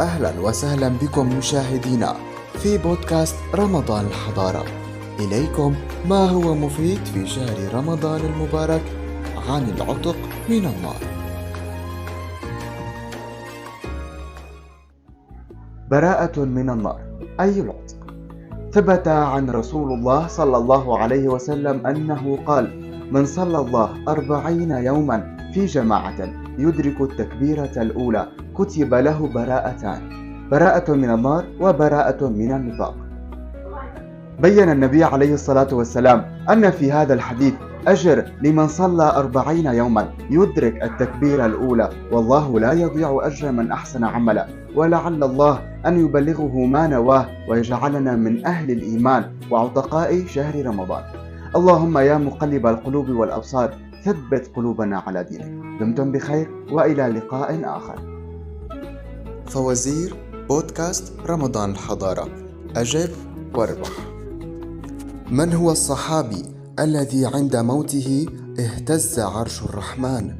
أهلا وسهلا بكم مشاهدينا في بودكاست رمضان الحضارة. إليكم ما هو مفيد في شهر رمضان المبارك عن العتق من النار. براءة من النار أي العتق. ثبت عن رسول الله صلى الله عليه وسلم أنه قال: من صلى الله 40 يوما في جماعة يدرك التكبيرة الأولى كتب له براءتان، براءة من النار وبراءة من النفاق. بين النبي عليه الصلاة والسلام أن في هذا الحديث أجر لمن صلى 40 يوما يدرك التكبيرة الأولى، والله لا يضيع أجر من أحسن عملا، ولعل الله أن يبلغه ما نواه ويجعلنا من أهل الإيمان وعتقاء شهر رمضان. اللهم يا مقلب القلوب والأبصار ثبت قلوبنا على دينك. دمتم بخير وإلى لقاء آخر. فوزير بودكاست رمضان الحضارة، أجب واربح. من هو الصحابي الذي عند موته اهتز عرش الرحمن؟